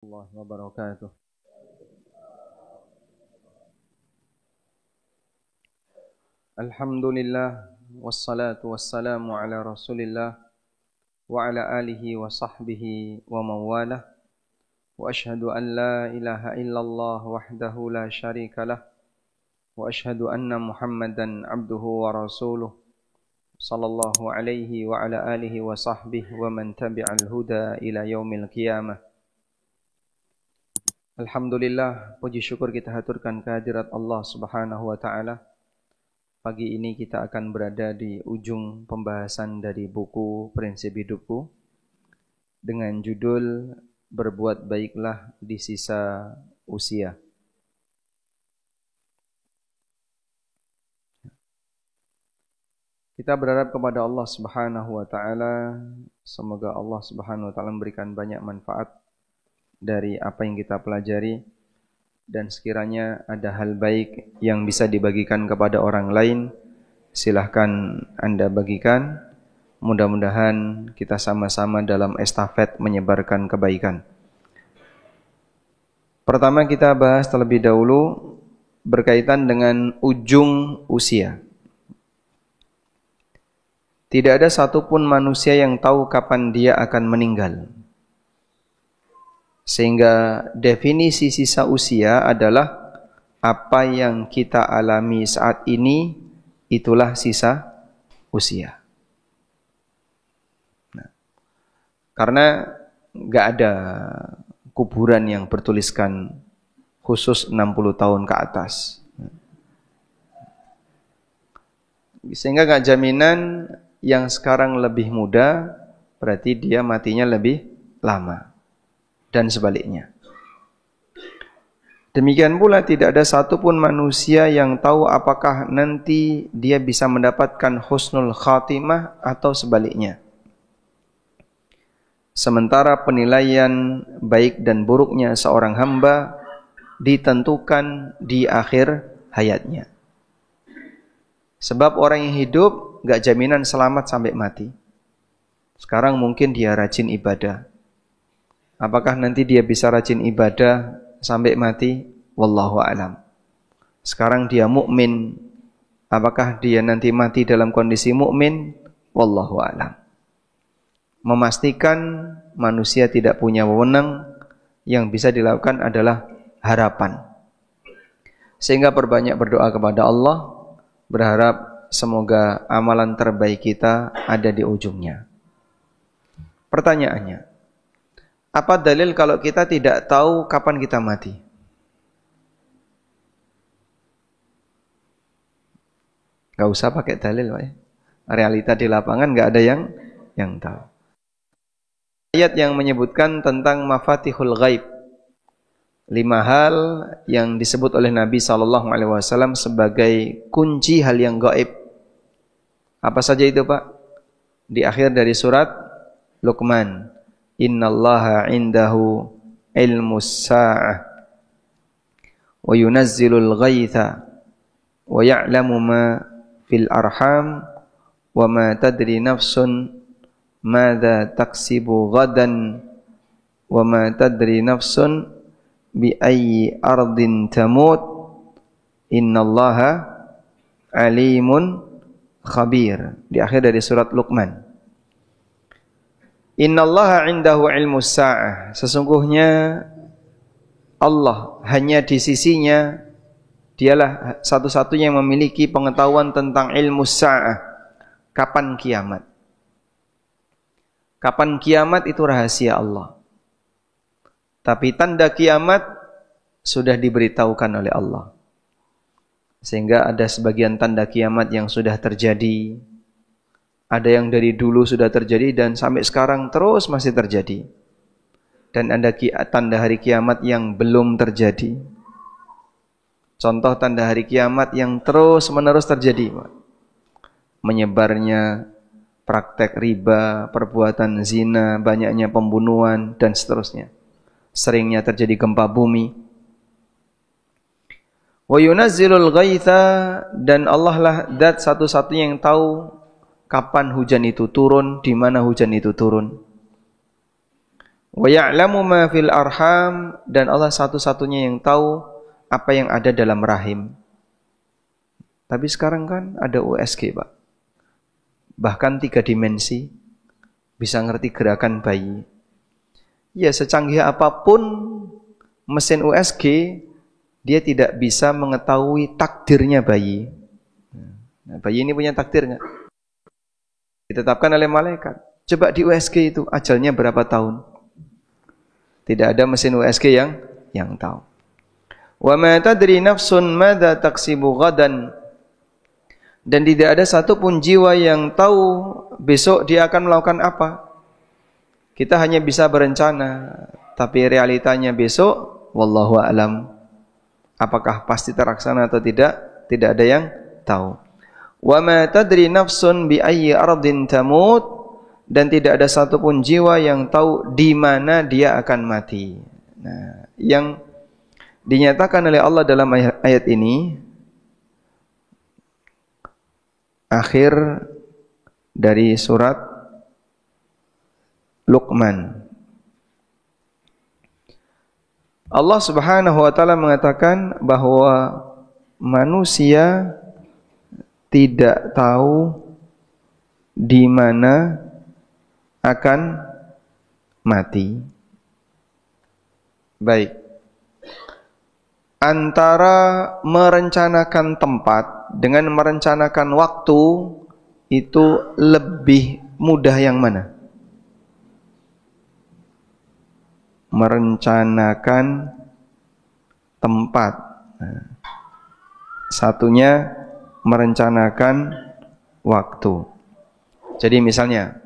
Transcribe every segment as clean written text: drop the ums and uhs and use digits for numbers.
Warahmatullahi wabarakatuh. Alhamdulillah wassalatu wassalamu ala Rasulillah wa ala alihi wa sahbihi wa mawalah. Wa ashhadu an la ilaha illallah wahdahu la syarika lah wa ashhadu anna Muhammadan abduhu wa rasuluh sallallahu alaihi wa ala alihi wa sahbihi wa man tabi'al huda ila yaumil qiyamah. Alhamdulillah, puji syukur kita haturkan kehadirat Allah Subhanahu wa taala. Pagi ini kita akan berada di ujung pembahasan dari buku Prinsip Hidupku dengan judul Berbuat Baiklah di Sisa Usia. Kita berharap kepada Allah Subhanahu wa taala, semoga Allah Subhanahu wa taala memberikan banyak manfaat dari apa yang kita pelajari, dan sekiranya ada hal baik yang bisa dibagikan kepada orang lain, silahkan Anda bagikan. Mudah-mudahan kita sama-sama dalam estafet menyebarkan kebaikan. Pertama kita bahas terlebih dahulu berkaitan dengan ujung usia. Tidak ada satupun manusia yang tahu kapan dia akan meninggal. Sehingga definisi sisa usia adalah apa yang kita alami saat ini, itulah sisa usia. Nah, karena nggak ada kuburan yang bertuliskan khusus 60 tahun ke atas. Sehingga nggak jaminan yang sekarang lebih muda berarti dia matinya lebih lama. Dan sebaliknya. Demikian pula tidak ada satupun manusia yang tahu apakah nanti dia bisa mendapatkan husnul khatimah atau sebaliknya. Sementara penilaian baik dan buruknya seorang hamba ditentukan di akhir hayatnya. Sebab orang yang hidup gak jaminan selamat sampai mati. Sekarang mungkin dia rajin ibadah. Apakah nanti dia bisa rajin ibadah sampai mati? Wallahu a'lam. Sekarang dia mukmin, apakah dia nanti mati dalam kondisi mukmin? Wallahu a'lam. Memastikan manusia tidak punya wewenang, yang bisa dilakukan adalah harapan. Sehingga perbanyak berdoa kepada Allah, berharap semoga amalan terbaik kita ada di ujungnya. Pertanyaannya, apa dalil kalau kita tidak tahu kapan kita mati? Gak usah pakai dalil, Pak. Realita di lapangan gak ada yang tahu. Ayat yang menyebutkan tentang mafatihul ghaib, 5 hal yang disebut oleh Nabi SAW sebagai kunci hal yang gaib. Apa saja itu, Pak? Di akhir dari surat Luqman. Innallaha indahu ilmus sa'ah wa yunazzilul ghaitha wa ya'lamu ma fil arham wa ma tadri nafsun madza taksibu ghadan wa ma tadri nafsun bi ayyi ardin tamut innallaha alimun khabir. Di akhir dari surat Luqman. Innallaha indahu ilmus sa'ah. Sesungguhnya Allah hanya di sisinya, dialah satu-satunya yang memiliki pengetahuan tentang ilmus sa'ah. Kapan kiamat? Kapan kiamat itu rahasia Allah. Tapi tanda kiamat sudah diberitahukan oleh Allah. Sehingga ada sebagian tanda kiamat yang sudah terjadi. Ada yang dari dulu sudah terjadi dan sampai sekarang terus masih terjadi. Dan ada tanda hari kiamat yang belum terjadi. Contoh tanda hari kiamat yang terus menerus terjadi, menyebarnya praktek riba, perbuatan zina, banyaknya pembunuhan dan seterusnya. Seringnya terjadi gempa bumi. Wa yunazzilul ghaitha, dan Allah lah zat satu-satunya yang tahu kapan hujan itu turun, di mana hujan itu turun. Wa ya'lamu ma fil arham, dan Allah satu-satunya yang tahu apa yang ada dalam rahim. Tapi sekarang kan ada USG, Pak. Bahkan 3 dimensi, bisa ngerti gerakan bayi. Ya, secanggih apapun mesin USG, dia tidak bisa mengetahui takdirnya bayi. Nah, bayi ini punya takdir nggak? Ditetapkan oleh malaikat. Coba di USG itu ajalnya berapa tahun? Tidak ada mesin USG yang tahu. Wa ma tadri nafsun madza taksibu ghadan, dan tidak ada satupun jiwa yang tahu besok dia akan melakukan apa. Kita hanya bisa berencana, tapi realitanya besok wallahu a'lam. Apakah pasti terlaksana atau tidak? Tidak ada yang tahu. Wa ma tadri nafsun bi ayyi ardin tamut, dan tidak ada satupun jiwa yang tahu di mana dia akan mati. Nah, yang dinyatakan oleh Allah dalam ayat ini, akhir dari surat Luqman. Allah Subhanahu wa taala mengatakan bahwa manusia tidak tahu di mana akan mati. Baik. Antara merencanakan tempat dengan merencanakan waktu, itu lebih mudah yang mana? Merencanakan tempat. Nah, satunya merencanakan waktu. Jadi misalnya,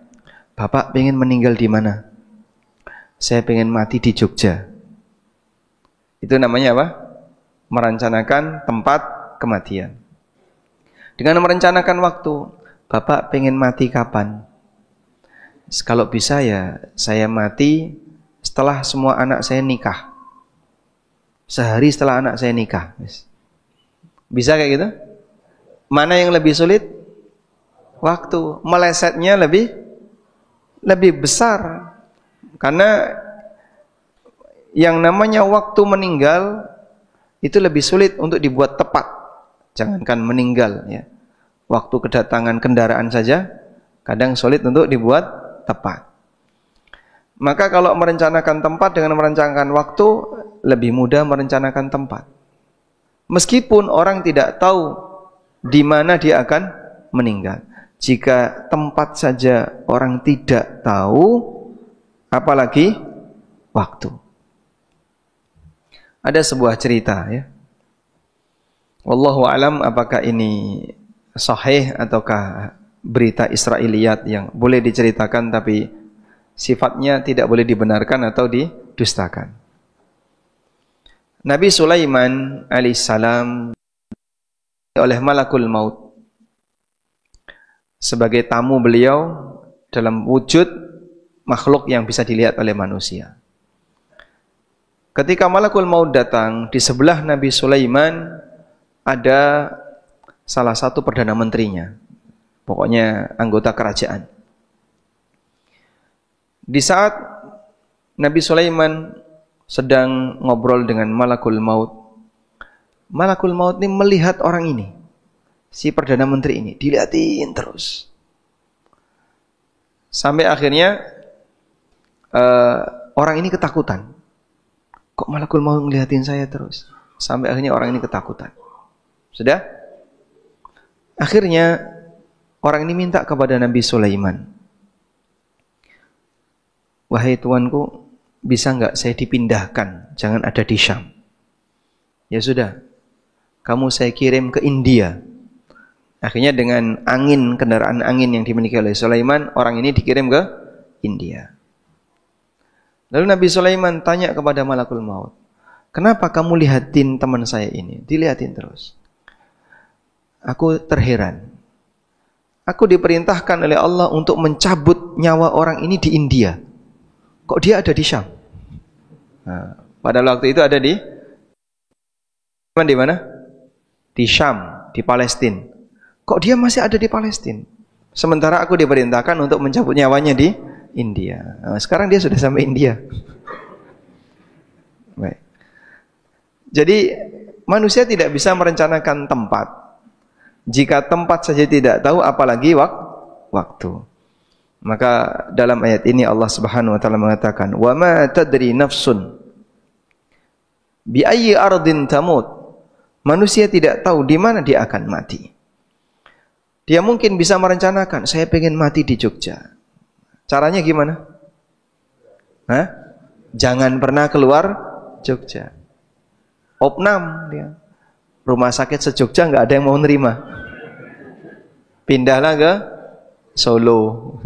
Bapak pengen meninggal di mana? Saya pengen mati di Jogja. Itu namanya apa? Merencanakan tempat kematian. Dengan merencanakan waktu, Bapak pengen mati kapan? Kalau bisa ya, saya mati setelah semua anak saya nikah. Sehari setelah anak saya nikah. Bisa kayak gitu? Mana yang lebih sulit? Waktu. Melesetnya lebih besar. Karena yang namanya waktu meninggal itu lebih sulit untuk dibuat tepat. Jangankan meninggal ya. Waktu kedatangan kendaraan saja kadang sulit untuk dibuat tepat. Maka kalau merencanakan tempat dengan merencanakan waktu, lebih mudah merencanakan tempat. Meskipun orang tidak tahu di mana dia akan meninggal. Jika tempat saja orang tidak tahu, apalagi waktu. Ada sebuah cerita ya. Wallahu a'lam apakah ini sahih ataukah berita Israiliyat yang boleh diceritakan tapi sifatnya tidak boleh dibenarkan atau didustakan. Nabi Sulaiman alaihissalam oleh malakul maut sebagai tamu beliau dalam wujud makhluk yang bisa dilihat oleh manusia. Ketika malakul maut datang, di sebelah Nabi Sulaiman ada salah satu perdana menterinya, pokoknya anggota kerajaan. Di saat Nabi Sulaiman sedang ngobrol dengan malakul maut ini melihat orang ini, si perdana menteri ini, dilihatin terus. Sampai akhirnya orang ini ketakutan. Kok malakul maut ngeliatin saya terus? Sampai akhirnya orang ini ketakutan. Sudah? Akhirnya orang ini minta kepada Nabi Sulaiman, wahai tuanku, bisa enggak saya dipindahkan, jangan ada di Syam. Ya sudah, kamu saya kirim ke India. Akhirnya dengan angin, kendaraan angin yang dimiliki oleh Sulaiman, orang ini dikirim ke India. Lalu Nabi Sulaiman tanya kepada malakul maut, kenapa kamu lihatin teman saya ini? Dilihatin terus. Aku terheran. Aku diperintahkan oleh Allah untuk mencabut nyawa orang ini di India. Kok dia ada di Syam? Nah, pada waktu itu ada di mana? Di Syam, di Palestina. Kok dia masih ada di Palestina? Sementara aku diperintahkan untuk mencabut nyawanya di India. Nah, sekarang dia sudah sampai India. Baik. Jadi manusia tidak bisa merencanakan tempat. Jika tempat saja tidak tahu, apalagi waktu. Maka dalam ayat ini Allah Subhanahu wa taala mengatakan, "Wa ma tadri nafsun bi ayyi ardin tamut." Manusia tidak tahu di mana dia akan mati. Dia mungkin bisa merencanakan, saya pengen mati di Jogja. Caranya gimana? Hah? Jangan pernah keluar Jogja. Opnam dia. Rumah sakit se-Jogja nggak ada yang mau nerima. Pindahlah ke Solo.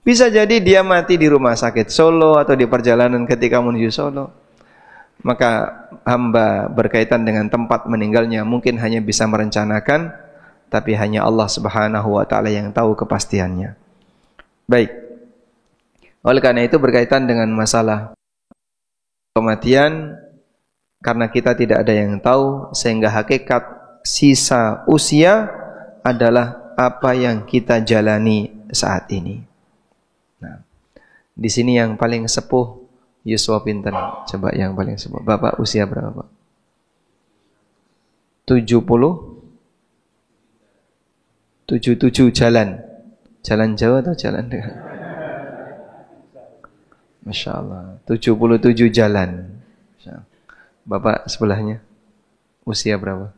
Bisa jadi dia mati di rumah sakit Solo atau di perjalanan ketika menuju Solo. Maka hamba berkaitan dengan tempat meninggalnya mungkin hanya bisa merencanakan, tapi hanya Allah Subhanahu wa taala yang tahu kepastiannya. Baik. Oleh karena itu berkaitan dengan masalah kematian, karena kita tidak ada yang tahu, sehingga hakikat sisa usia adalah apa yang kita jalani saat ini. Nah, di sini yang paling sepuh Yuswa pinten? Coba yang paling sepuh. Bapak usia berapa, Pak? 77 jalan. Jalan jauh atau jalan dekat? Masya Allah. 77 jalan. Bapak sebelahnya usia berapa?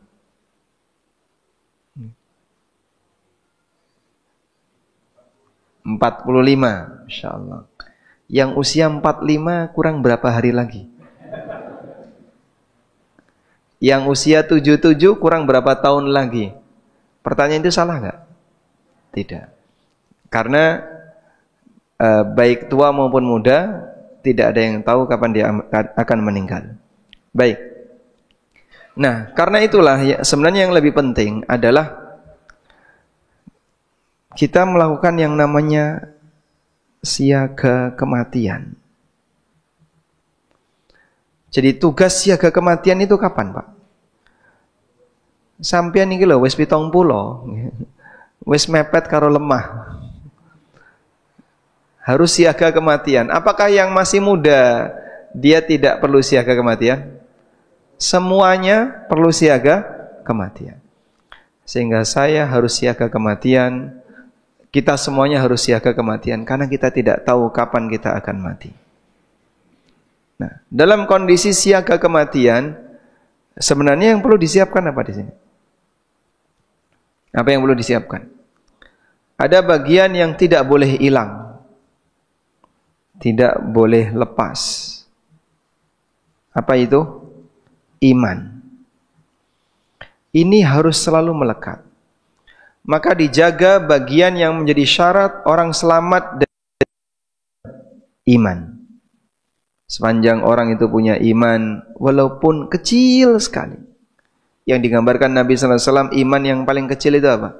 45. Masya Allah. Yang usia 45 kurang berapa hari lagi? Yang usia 77 kurang berapa tahun lagi? Pertanyaan itu salah nggak? Tidak. Karena baik tua maupun muda, tidak ada yang tahu kapan dia akan meninggal. Baik. Nah, karena itulah sebenarnya yang lebih penting adalah kita melakukan yang namanya siaga kematian. Jadi tugas siaga kematian itu kapan, Pak? Sampeyan iki lho wis 70. Wis mepet karo lemah. Harus siaga kematian. Apakah yang masih muda dia tidak perlu siaga kematian? Semuanya perlu siaga kematian. Sehingga saya harus siaga kematian. Kita semuanya harus siaga kematian karena kita tidak tahu kapan kita akan mati. Nah, dalam kondisi siaga kematian, sebenarnya yang perlu disiapkan apa di sini? Apa yang perlu disiapkan? Ada bagian yang tidak boleh hilang, tidak boleh lepas. Apa itu? Iman. Ini harus selalu melekat. Maka dijaga bagian yang menjadi syarat orang selamat dari iman. Sepanjang orang itu punya iman, walaupun kecil sekali. Yang digambarkan Nabi SAW, iman yang paling kecil itu apa?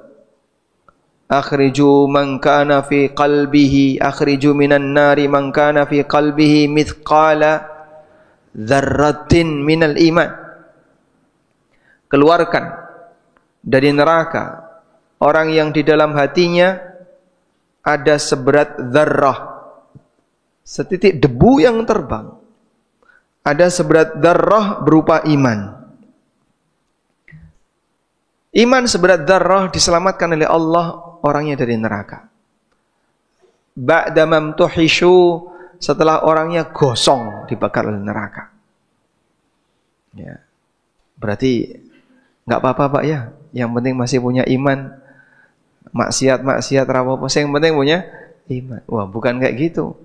Akhriju man kana fi qalbihi, akhriju minan nari man kana fi qalbihi mithqala dzarratin minal iman. Keluarkan dari neraka orang yang di dalam hatinya ada seberat dzarrah, setitik debu yang terbang. Ada seberat dzarrah berupa iman. Iman seberat dzarrah diselamatkan oleh Allah orangnya dari neraka. Ba'da mamtuhishu, setelah orangnya gosong dibakar oleh neraka. Ya. Berarti enggak apa-apa, Pak ya. Yang penting masih punya iman. Maksiat rapopo, yang penting punya iman. Wah, bukan kayak gitu.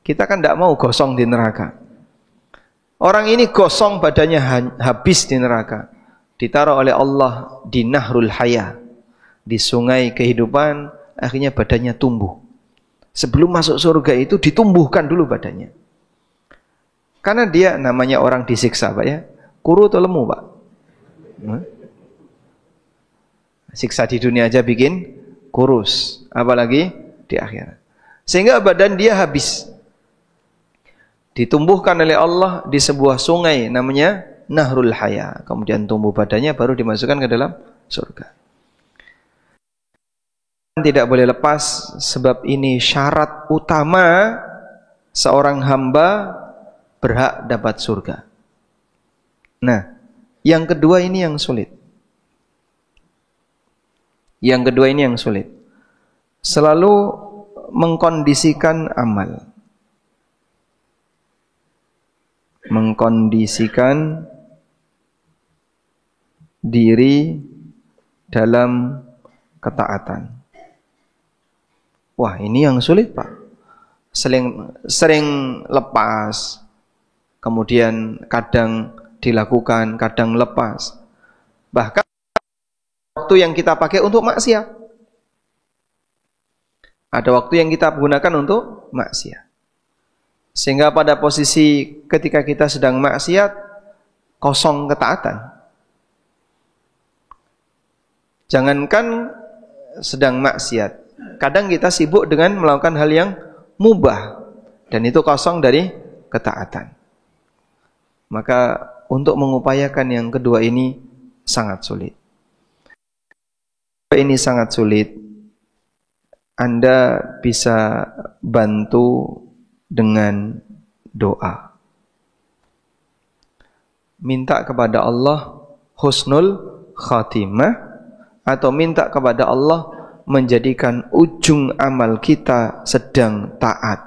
Kita kan tidak mau gosong di neraka. Orang ini gosong badannya habis di neraka. Ditaruh oleh Allah di Nahrul Haya, di sungai kehidupan, akhirnya badannya tumbuh. Sebelum masuk surga itu ditumbuhkan dulu badannya. Karena dia namanya orang disiksa, Pak ya. Kuru atau lemu, Pak? Siksa di dunia aja bikin kurus, apalagi di akhirat. Sehingga badan dia habis. Ditumbuhkan oleh Allah di sebuah sungai namanya Nahrul Haya. Kemudian tumbuh badannya baru dimasukkan ke dalam surga. tidak boleh lepas, sebab ini syarat utama seorang hamba berhak dapat surga. Nah, yang kedua ini yang sulit. Yang kedua ini yang sulit. Selalu mengkondisikan amal. Mengkondisikan diri dalam ketaatan. Wah, ini yang sulit, Pak. Sering lepas, kemudian kadang dilakukan, kadang lepas. Bahkan waktu yang kita pakai untuk maksiat. Ada waktu yang kita gunakan untuk maksiat. Sehingga pada posisi ketika kita sedang maksiat, kosong ketaatan. Jangankan sedang maksiat, kadang kita sibuk dengan melakukan hal yang mubah, dan itu kosong dari ketaatan. Maka untuk mengupayakan yang kedua ini sangat sulit. Ini sangat sulit. Anda bisa bantu dengan doa. Minta kepada Allah husnul khatimah, atau minta kepada Allah menjadikan ujung amal kita sedang taat.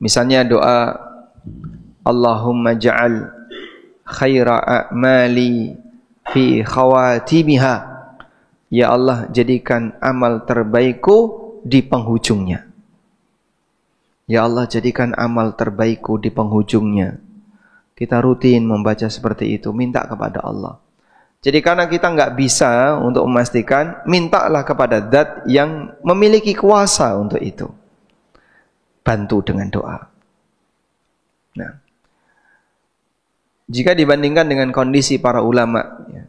Misalnya doa, Allahumma ja'al khaira a'mali fi khawatimiha. Ya Allah, jadikan amal terbaikku di penghujungnya. Ya Allah, jadikan amal terbaikku di penghujungnya. Kita rutin membaca seperti itu, minta kepada Allah. Jadi karena kita nggak bisa untuk memastikan, mintalah kepada Zat yang memiliki kuasa untuk itu. Bantu dengan doa. Nah, jika dibandingkan dengan kondisi para ulama, ya,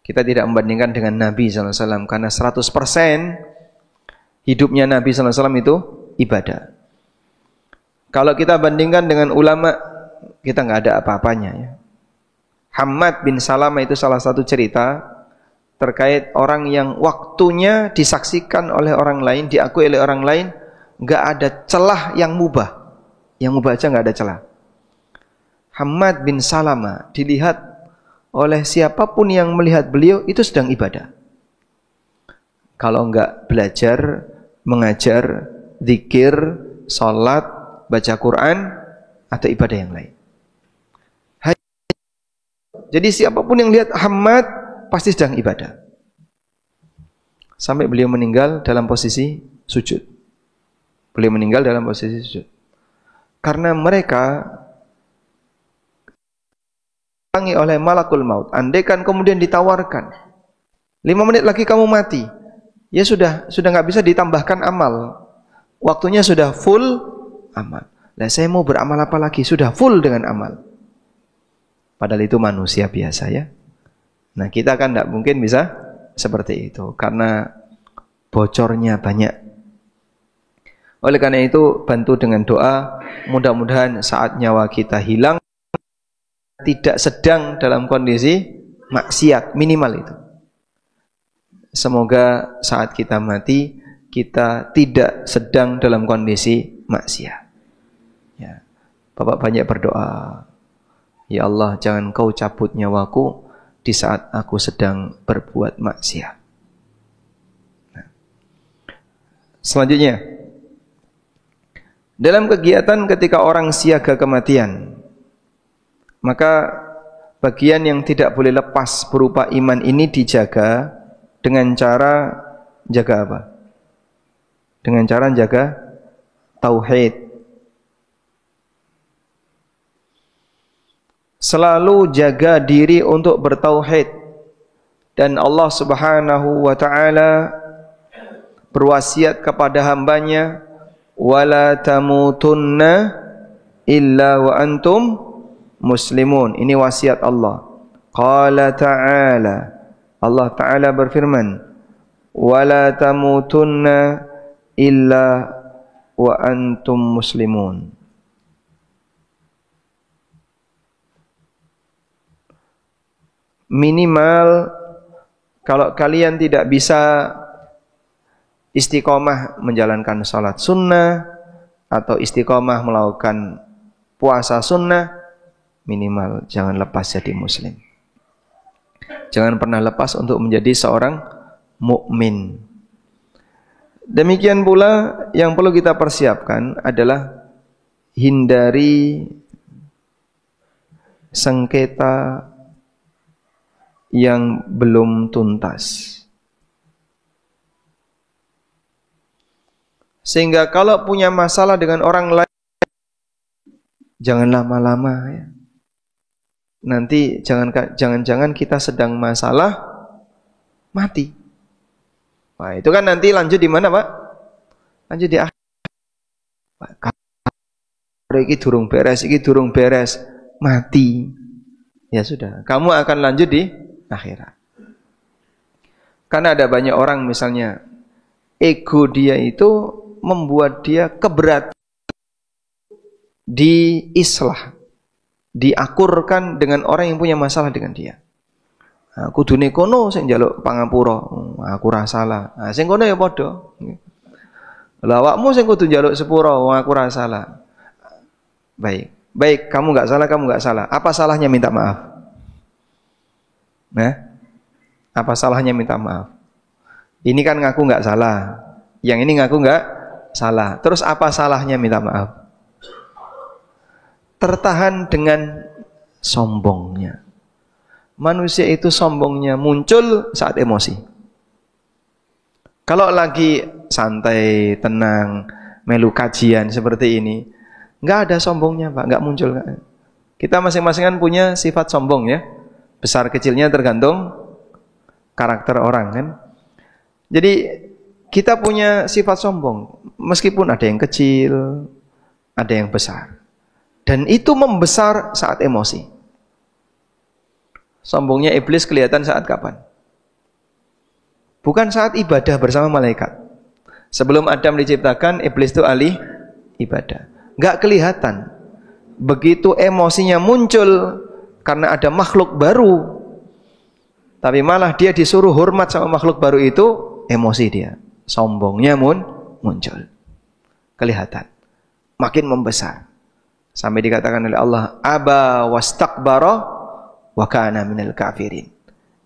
kita tidak membandingkan dengan Nabi SAW, karena 100% hidupnya Nabi SAW itu ibadah. Kalau kita bandingkan dengan ulama, kita nggak ada apa-apanya, ya. Hammad bin Salamah itu salah satu cerita terkait orang yang waktunya disaksikan oleh orang lain, diakui oleh orang lain, nggak ada celah yang mubah. Yang mubah aja nggak ada celah. Hammad bin Salamah dilihat oleh siapapun yang melihat beliau itu sedang ibadah. Kalau nggak belajar, mengajar, zikir, sholat, baca Quran, atau ibadah yang lain. Jadi siapapun yang lihat Hammad pasti sedang ibadah. Sampai beliau meninggal dalam posisi sujud. Beliau meninggal dalam posisi sujud. Karena mereka dipanggil oleh malakul maut. Andaikan kemudian ditawarkan, 5 menit lagi kamu mati, ya sudah nggak bisa ditambahkan amal. Waktunya sudah full amal. Nah, saya mau beramal apa lagi? Sudah full dengan amal. Padahal itu manusia biasa, ya. Nah, kita kan tidak mungkin bisa seperti itu karena bocornya banyak. Oleh karena itu, bantu dengan doa. Mudah-mudahan saat nyawa kita hilang, tidak sedang dalam kondisi maksiat, minimal itu. Semoga saat kita mati, kita tidak sedang dalam kondisi maksiat. Ya. Bapak banyak berdoa. Ya Allah, jangan kau cabut nyawaku di saat aku sedang berbuat maksiat. Nah. Selanjutnya, dalam kegiatan ketika orang siaga kematian, maka bagian yang tidak boleh lepas berupa iman ini dijaga dengan cara jaga apa? Dengan cara jaga tauhid. Selalu jaga diri untuk bertauhid, dan Allah Subhanahu wa taala berwasiat kepada hambanya, wala tamutunna illa wa antum muslimun. Ini wasiat Allah. Qala ta'ala, Allah taala berfirman, wala tamutunna illa wa antum muslimun. Minimal kalau kalian tidak bisa istiqomah menjalankan salat sunnah atau istiqomah melakukan puasa sunnah, minimal jangan lepas jadi muslim. Jangan pernah lepas untuk menjadi seorang mukmin. Demikian pula yang perlu kita persiapkan adalah hindari sengketa yang belum tuntas. Sehingga kalau punya masalah dengan orang lain, jangan lama-lama ya. Nanti jangan-jangan kita sedang masalah mati. Nah, itu kan nanti lanjut di mana, Pak? Lanjut di akhir. Iki durung beres, mati. Ya sudah, kamu akan lanjut di akhirat. Karena ada banyak orang misalnya ego dia itu membuat dia keberatan diislah, diakurkan dengan orang yang punya masalah dengan dia. Aku kudune kono sing njaluk pangapura, aku ra salah. Nah, sing kono ya padha. Lah awakmu sing kudu njaluk sepura, aku ra salah. Baik, kamu enggak salah. Apa salahnya minta maaf? Nah, apa salahnya minta maaf? Ini kan ngaku enggak salah. Yang ini ngaku enggak salah. Terus apa salahnya minta maaf? Tertahan dengan sombongnya. Manusia itu sombongnya muncul saat emosi. Kalau lagi santai, tenang, melu kajian seperti ini, nggak ada sombongnya, Pak, nggak muncul. Kita masing-masing kan punya sifat sombong ya. Besar kecilnya tergantung karakter orang kan. Jadi kita punya sifat sombong, meskipun ada yang kecil, ada yang besar. Dan itu membesar saat emosi. Sombongnya iblis kelihatan saat kapan? Bukan saat ibadah bersama malaikat. Sebelum Adam diciptakan, iblis itu ahli ibadah. Nggak kelihatan. Begitu emosinya muncul karena ada makhluk baru, tapi malah dia disuruh hormat sama makhluk baru itu, emosi dia. Sombongnya muncul. Kelihatan. Makin membesar. Sampai dikatakan oleh Allah, aba wastakbara wa kana minal kafirin.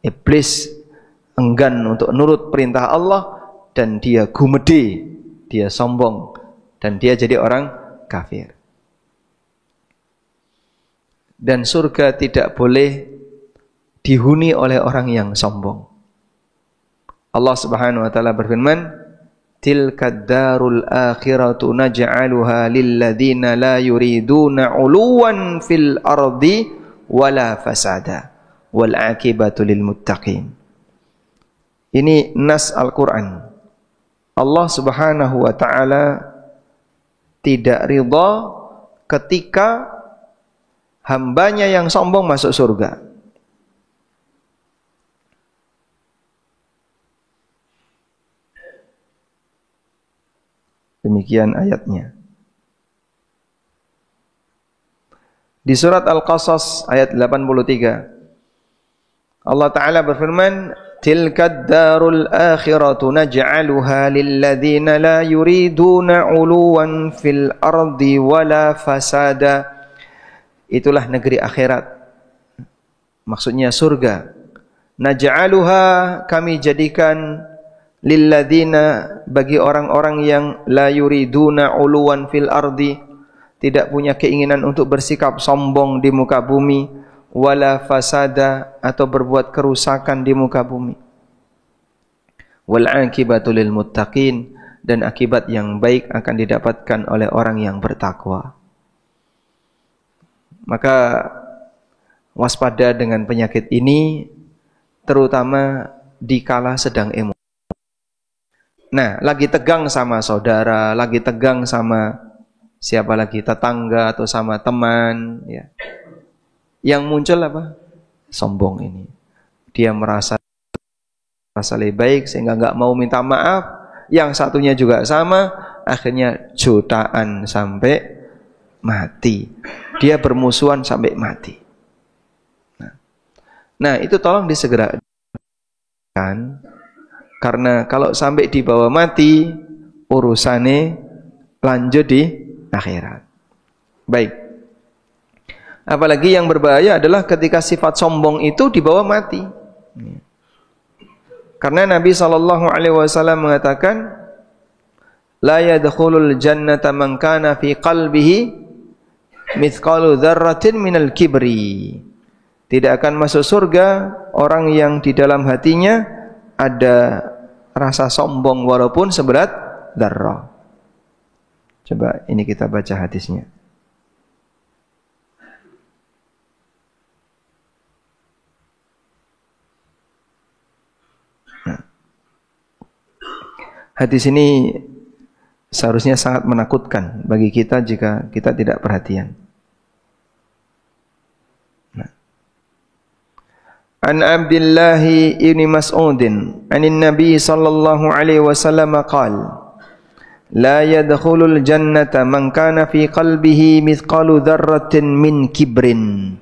Iblis enggan untuk nurut perintah Allah dan dia gumede, dia sombong dan dia jadi orang kafir. Dan surga tidak boleh dihuni oleh orang yang sombong. Allah Subhanahu wa taala berfirman, tilkad darul akhiratu naj'aluha lil ladzina la yuriduna 'uluwan fil ardi wala fasada wal akibatu lil muttaqin. Ini nas Al-Qur'an. Allah Subhanahu wa taala tidak ridha ketika hambanya yang sombong masuk surga. Demikian ayatnya. Di surat Al-Qasas ayat 83, Allah Ta'ala berfirman, tilkad darul akhiratu naj'aluha lilladzina la yuriduna 'uluwan fil ardi wala fasada. Itulah negeri akhirat. Maksudnya surga. Naj'aluha, kami jadikan, lilladzina, bagi orang-orang yang la yuriduna 'uluwan fil ardi, tidak punya keinginan untuk bersikap sombong di muka bumi, wala fasada, atau berbuat kerusakan di muka bumi. Wal akibatu lil muttaqin, dan akibat yang baik akan didapatkan oleh orang yang bertakwa. Maka waspada dengan penyakit ini, terutama dikala sedang emosi. Nah, lagi tegang sama saudara, lagi tegang sama siapa lagi, tetangga atau sama teman ya. Yang muncul apa? Sombong ini. Dia merasa lebih baik sehingga nggak mau minta maaf. Yang satunya juga sama, akhirnya jutaan sampai mati. Dia bermusuhan sampai mati. Nah, itu tolong disegera. kan? Karena kalau sampai dibawa mati, urusannya lanjut di akhirat. Baik. Apalagi yang berbahaya adalah ketika sifat sombong itu dibawa mati. Karena Nabi SAW mengatakan, la yadkhulul jannata man kana fi qalbihi mithqalu dzarratin minal kibri. Tidak akan masuk surga orang yang di dalam hatinya ada rasa sombong walaupun seberat dzarrah. Coba ini kita baca hadisnya. Hadis ini seharusnya sangat menakutkan bagi kita jika kita tidak perhatian. An Abdullah ibn Mas'udin anin Nabi sallallahu alaihi wasallam qala la yadkhulul jannata man kana fi qalbihi mithqalu dzarratin min kibrin.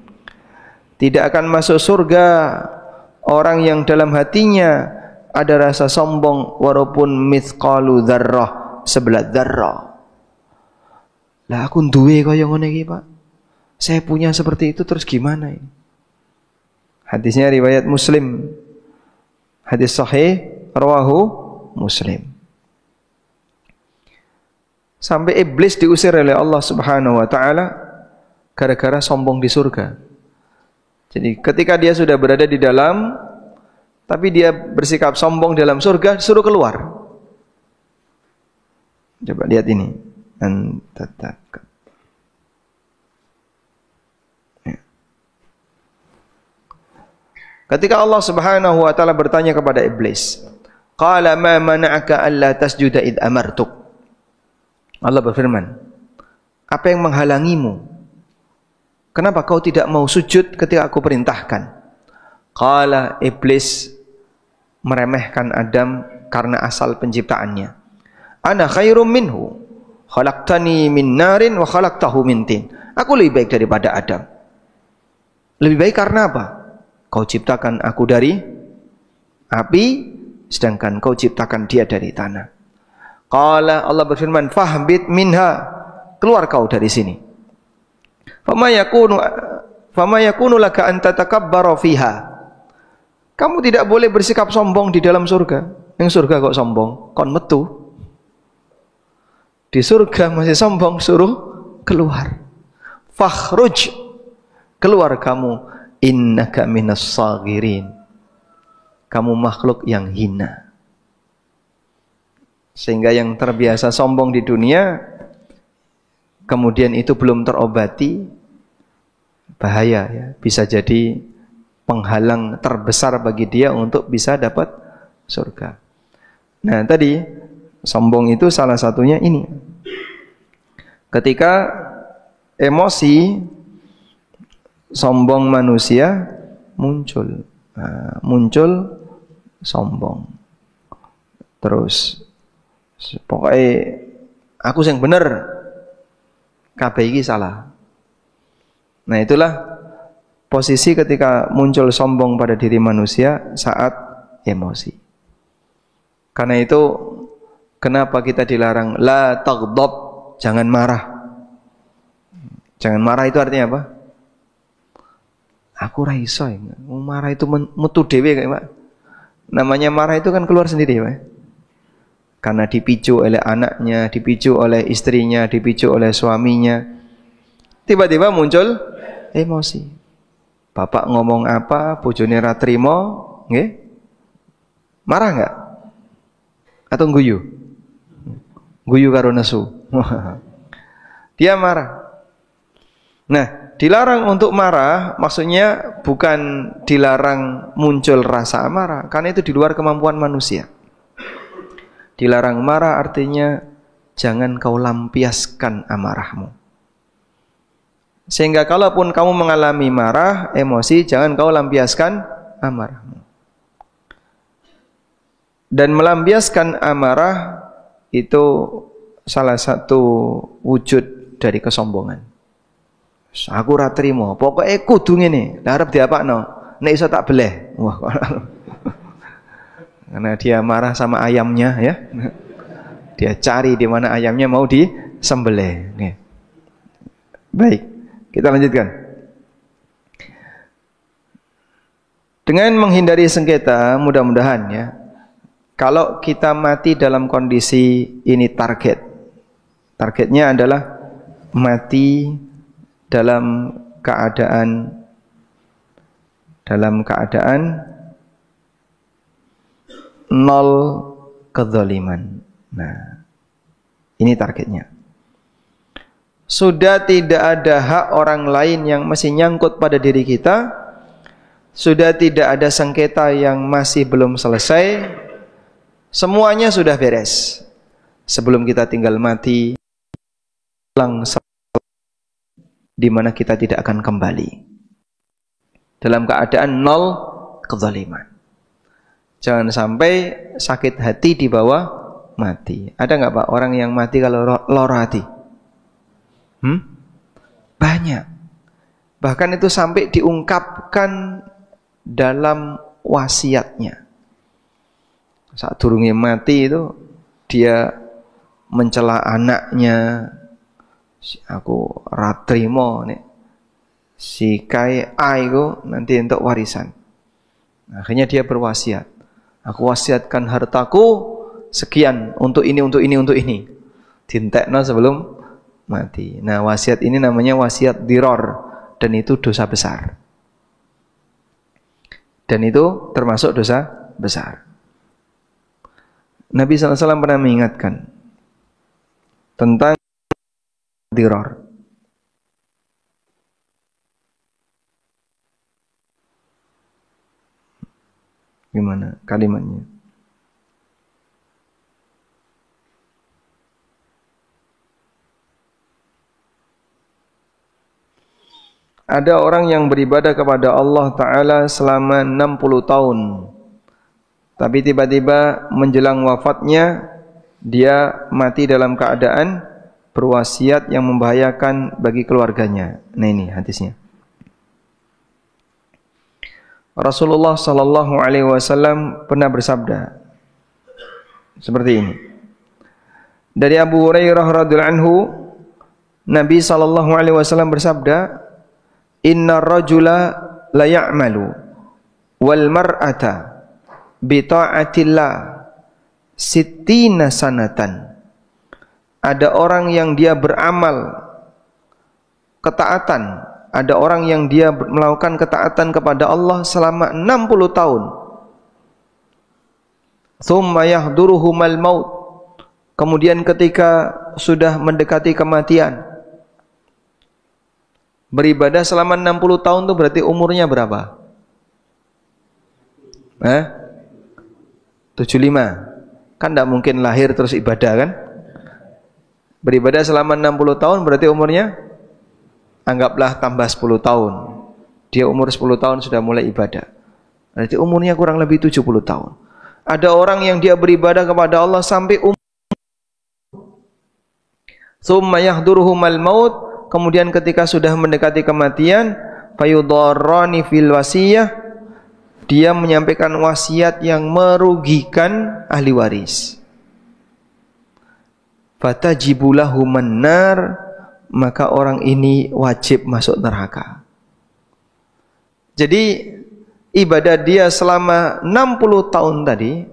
Tidak akan masuk surga orang yang dalam hatinya ada rasa sombong walaupun mithqalu dzarrah, sebelat dzarrah. Lah aku duwe kaya ngene iki, Pak. Saya punya seperti itu terus gimana ini? Hadisnya riwayat Muslim. Hadis sahih rawahu Muslim. Sampai iblis diusir oleh Allah Subhanahu wa taala gara-gara sombong di surga. Jadi ketika dia sudah berada di dalam tapi dia bersikap sombong dalam surga, suruh keluar. Coba lihat ini. Ketika Allah Subhanahu wa taala bertanya kepada iblis, qala ma mana'aka alla tasjuda id amartuk. Allah berfirman, apa yang menghalangimu? Kenapa kau tidak mau sujud ketika aku perintahkan? Qala, iblis meremehkan Adam karena asal penciptaannya. Ana khairum minhu, khalaqtani min narin wa khalaqtahu min tin. Aku lebih baik daripada Adam. Lebih baik karena apa? Kau ciptakan aku dari api, sedangkan kau ciptakan dia dari tanah. Qala, Allah berfirman, fahbit minha, keluar kau dari sini. Fama yakunu laka an tatakabbara fiha. Kamu tidak boleh bersikap sombong di dalam surga. Yang surga kok sombong, kon metu. Di surga masih sombong, suruh keluar. Fakhruj, keluar kamu. Innaka minas sagirin. Kamu makhluk yang hina. Sehingga yang terbiasa sombong di dunia, kemudian itu belum terobati, bahaya ya. Bisa jadi penghalang terbesar bagi dia untuk bisa dapat surga. Nah tadi, sombong itu salah satunya ini. Ketika emosi sombong manusia muncul, muncul sombong. Terus pokoknya aku yang bener, kabeh iki salah. Nah itulah posisi ketika muncul sombong pada diri manusia saat emosi. Karena itu kenapa kita dilarang la taghdab, jangan marah. Jangan marah itu artinya apa? Aku ra iso, marah itu metu dhewe kayak Pak. Namanya marah itu kan keluar sendiri, Pak. Karena dipicu oleh anaknya, dipicu oleh istrinya, dipicu oleh suaminya. Tiba-tiba muncul emosi. Bapak ngomong apa, bojone ra trimo, nggih? Marah enggak? Atau guyu? Guyu karo nesu. Dia marah. Nah, dilarang untuk marah, maksudnya bukan dilarang muncul rasa amarah, karena itu di luar kemampuan manusia. Dilarang marah artinya jangan kau lampiaskan amarahmu. Sehingga kalaupun kamu mengalami marah, emosi, jangan kau lampiaskan amarahmu. Dan melampiaskan amarah itu salah satu wujud dari kesombongan. Aku ora trimo, pokoke kudu ngene. Lah arep diapakno? Nek iso tak beleh. Wah. karena dia marah sama ayamnya ya. Dia cari di mana ayamnya mau disembelih. Nih. Baik, kita lanjutkan. Dengan menghindari sengketa, mudah-mudahan ya, kalau kita mati dalam kondisi ini targetnya adalah mati dalam keadaan nol kezaliman. Nah, ini targetnya. Sudah tidak ada hak orang lain yang masih nyangkut pada diri kita. Sudah tidak ada sengketa yang masih belum selesai. Semuanya sudah beres. Sebelum kita tinggal mati, di mana kita tidak akan kembali. Dalam keadaan nol kezaliman. Jangan sampai sakit hati di bawah mati. Ada nggak Pak orang yang mati kalau loro hati? Banyak. Bahkan itu sampai diungkapkan dalam wasiatnya. Saat durungnya mati itu dia mencela anaknya. Aku ratrimo nih. Si kai aigo nanti untuk warisan. Akhirnya dia berwasiat. Aku wasiatkan hartaku sekian untuk ini, untuk ini, untuk ini. Dintekno sebelum mati. Nah, wasiat ini namanya wasiat diror, dan itu dosa besar. Dan itu termasuk dosa besar. Nabi SAW pernah mengingatkan tentang diror. Gimana kalimatnya? Ada orang yang beribadah kepada Allah Ta'ala selama 60 tahun. Tapi tiba-tiba menjelang wafatnya, dia mati dalam keadaan berwasiat yang membahayakan bagi keluarganya. Nah ini hadisnya. Rasulullah Sallallahu Alaihi Wasallam pernah bersabda seperti ini. Dari Abu Hurairah radhiyallahu anhu, Nabi Sallallahu Alaihi Wasallam bersabda, Inna rajula la ya'malu wal mar'ata bi ta'atillah sittina sanatan. Ada orang yang dia beramal ketaatan, ada orang yang dia melakukan ketaatan kepada Allah selama 60 tahun. Tsumma yahduruhumal maut. Kemudian ketika sudah mendekati kematian, beribadah selama 60 tahun itu berarti umurnya berapa? 75. Kan tidak mungkin lahir terus ibadah kan? Beribadah selama 60 tahun berarti umurnya anggaplah tambah 10 tahun. Dia umur 10 tahun sudah mulai ibadah. Berarti umurnya kurang lebih 70 tahun. Ada orang yang dia beribadah kepada Allah sampai umur. Tsumma yahduruhumal maut. Kemudian ketika sudah mendekati kematian, fayudarrani fil wasiyah, dia menyampaikan wasiat yang merugikan ahli waris. Fatajibulahu mannar, maka orang ini wajib masuk neraka. Jadi ibadah dia selama 60 tahun tadi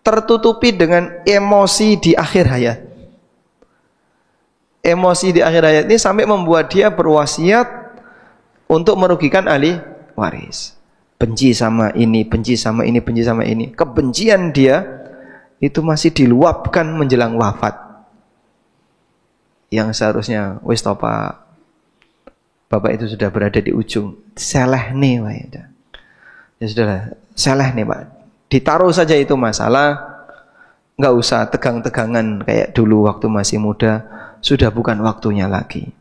tertutupi dengan emosi di akhir hayat. Emosi di akhir hayat ini sampai membuat dia berwasiat untuk merugikan ahli waris. Benci sama ini, benci sama ini, benci sama ini. Kebencian dia itu masih diluapkan menjelang wafat. Yang seharusnya wis topa bapak itu sudah berada di ujung. Seleh nih, Pak. Ya sudahlah, seleh nih, Pak. Ditaruh saja itu masalah. Enggak usah tegang-tegangan kayak dulu waktu masih muda. Sudah bukan waktunya lagi.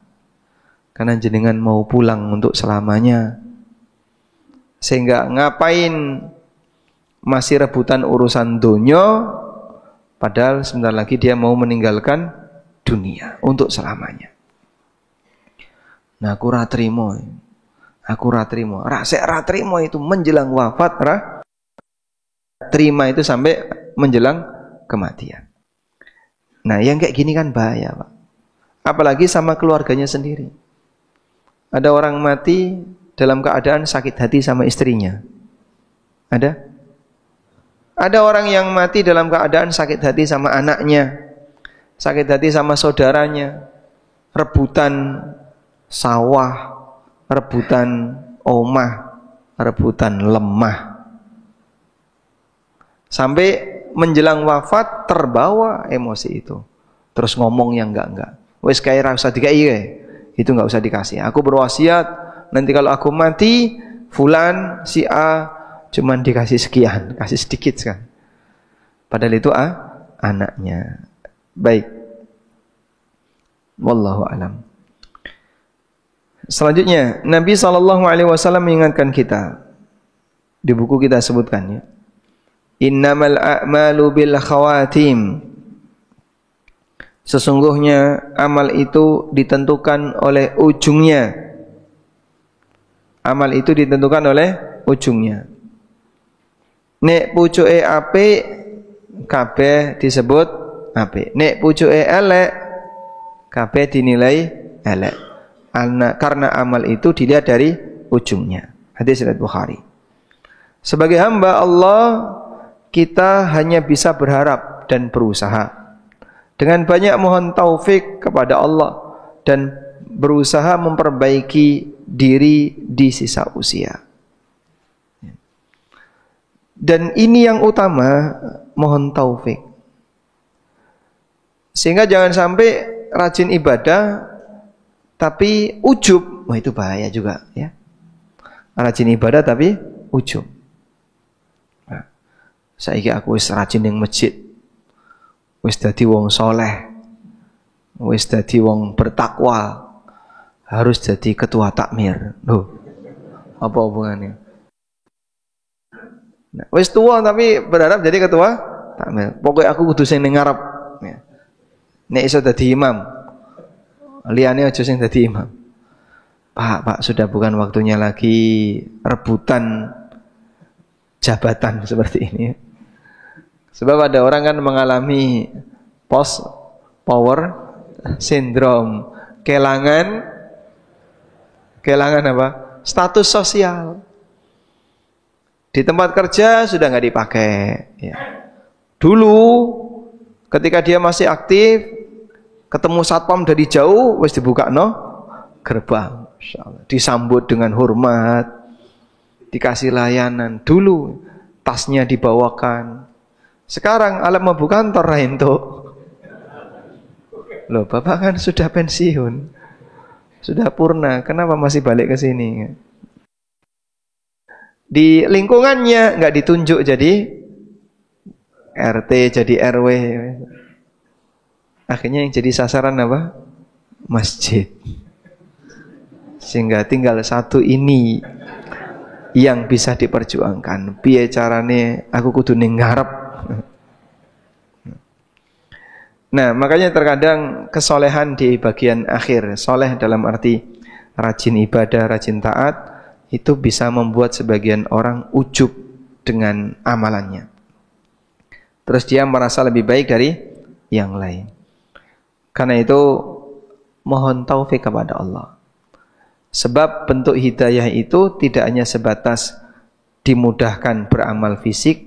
Karena jenengan mau pulang untuk selamanya. Sehingga ngapain masih rebutan urusan dunia, padahal sebentar lagi dia mau meninggalkan dunia untuk selamanya. Nah, aku ratrimo. Aku ratrimo. Rasek ratrimo itu menjelang wafat terima itu sampai menjelang kematian. Nah, yang kayak gini kan bahaya, Pak. Apalagi sama keluarganya sendiri. Ada orang mati dalam keadaan sakit hati sama istrinya. Ada? Ada orang yang mati dalam keadaan sakit hati sama anaknya, sakit hati sama saudaranya, rebutan sawah, rebutan omah, rebutan lemah. Sampai menjelang wafat terbawa emosi itu. Terus ngomong yang enggak. Wes kayak ra usah dikai ya. Itu enggak usah dikasih. Aku berwasiat nanti kalau aku mati fulan si A cuman dikasih sekian, kasih sedikit kan. Padahal itu anaknya. Baik. Wallahu alam. Selanjutnya, Nabi SAW mengingatkan kita. Di buku kita sebutkan ya. Innamal a'malu bil khawatim. Sesungguhnya amal itu ditentukan oleh ujungnya. Amal itu ditentukan oleh ujungnya. Nek pucuke apik kabeh disebut apik. Nek pucuke elek kabeh dinilai elek. Karena amal itu dilihat dari ujungnya. Hadis riwayat Bukhari. Sebagai hamba Allah, kita hanya bisa berharap dan berusaha. Dengan banyak mohon taufik kepada Allah dan berusaha memperbaiki diri di sisa usia. Dan ini yang utama, mohon taufik. Sehingga jangan sampai rajin ibadah tapi ujub. Wah, itu bahaya juga ya. Rajin ibadah tapi ujub. Nah, saiki aku wis rajin ning masjid. Wis dadi wong soleh, wis dadi wong bertakwa, harus jadi ketua takmir. Loh, apa hubungannya? Nah, wis tua tapi berharap jadi ketua takmir. Pokoknya aku kudu sing ning ngarep. Ya. Nek iso dadi imam, liyane aja sing dadi imam. Pak, sudah bukan waktunya lagi rebutan jabatan seperti ini. Sebab ada orang kan mengalami post power syndrome, kehilangan apa? Status sosial. Di tempat kerja sudah nggak dipakai. Ya. Dulu ketika dia masih aktif, ketemu satpam dari jauh, wis dibuka gerbang, disambut dengan hormat, dikasih layanan. Dulu tasnya dibawakan. Sekarang alat mlebu kantor ra entuk. Loh, Bapak kan sudah pensiun. Sudah purna, kenapa masih balik ke sini? Di lingkungannya enggak ditunjuk jadi RT, jadi RW. Akhirnya yang jadi sasaran apa? Masjid. Sehingga tinggal satu ini yang bisa diperjuangkan. Piye carane aku kudu ning ngarep. Nah, makanya terkadang kesolehan di bagian akhir, soleh dalam arti rajin ibadah, rajin taat, itu bisa membuat sebagian orang ujub dengan amalannya. Terus dia merasa lebih baik dari yang lain. Karena itu mohon taufik kepada Allah. Sebab bentuk hidayah itu tidak hanya sebatas dimudahkan beramal fisik,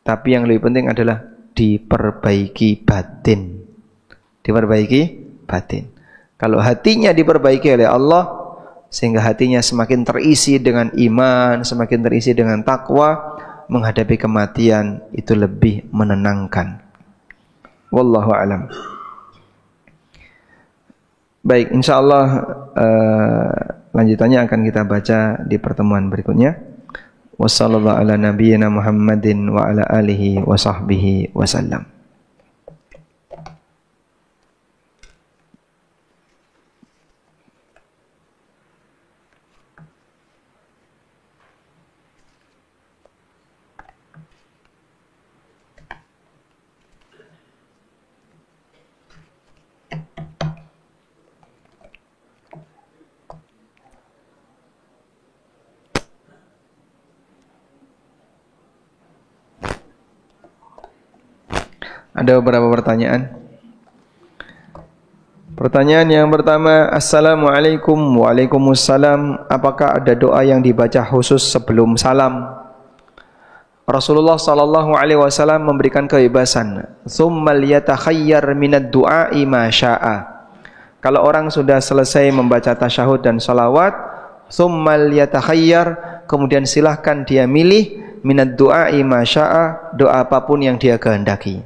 tapi yang lebih penting adalah diperbaiki batin. Diperbaiki batin. Kalau hatinya diperbaiki oleh Allah, sehingga hatinya semakin terisi dengan iman, semakin terisi dengan takwa, menghadapi kematian itu lebih menenangkan. Wallahu a'lam. Baik, insyaallah lanjutannya akan kita baca di pertemuan berikutnya. Wassallallahu ala nabiyyina Muhammadin wa ala alihi wa sahbihi wasallam. Ada beberapa pertanyaan. Pertanyaan yang pertama, Assalamualaikum. Waalaikumsalam. Apakah ada doa yang dibaca khusus sebelum salam? Rasulullah sallallahu alaihi wasallam memberikan kebebasan. Tsummal yatakhayyar minad du'a'i ma syaa. Kalau orang sudah selesai membaca tasyahud dan salawat, tsummal yatakhayyar, kemudian silahkan dia milih minad du'a'i ma syaa, doa apapun yang dia kehendaki.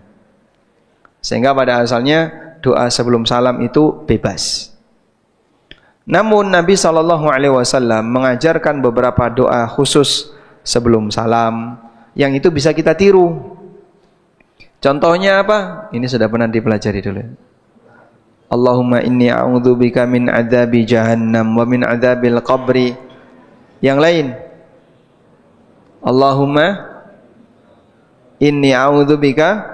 Sehingga pada asalnya doa sebelum salam itu bebas. Namun Nabi SAW mengajarkan beberapa doa khusus sebelum salam yang itu bisa kita tiru. Contohnya apa? Ini sudah pernah dipelajari dulu. Allahumma inni a'udzubika min adzabi jahannam wa min adzabil qabri. Yang lain. Allahumma inni a'udzubika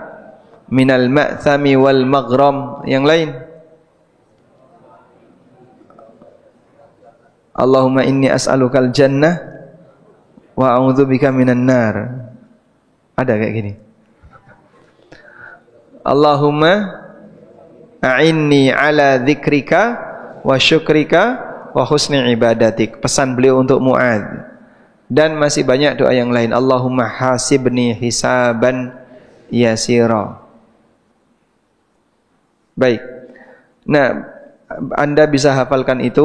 minal ma'thami wal maghram. Yang lain. Allahumma inni as'alukal jannah wa a'udzubika minan nar. Ada kayak gini. Allahumma a'inni ala dzikrika wa syukrika wa husni ibadatik. Pesan beliau untuk Mu'adz. Dan masih banyak doa yang lain. Allahumma hasibni hisaban yasira. Baik. Nah, Anda bisa hafalkan itu.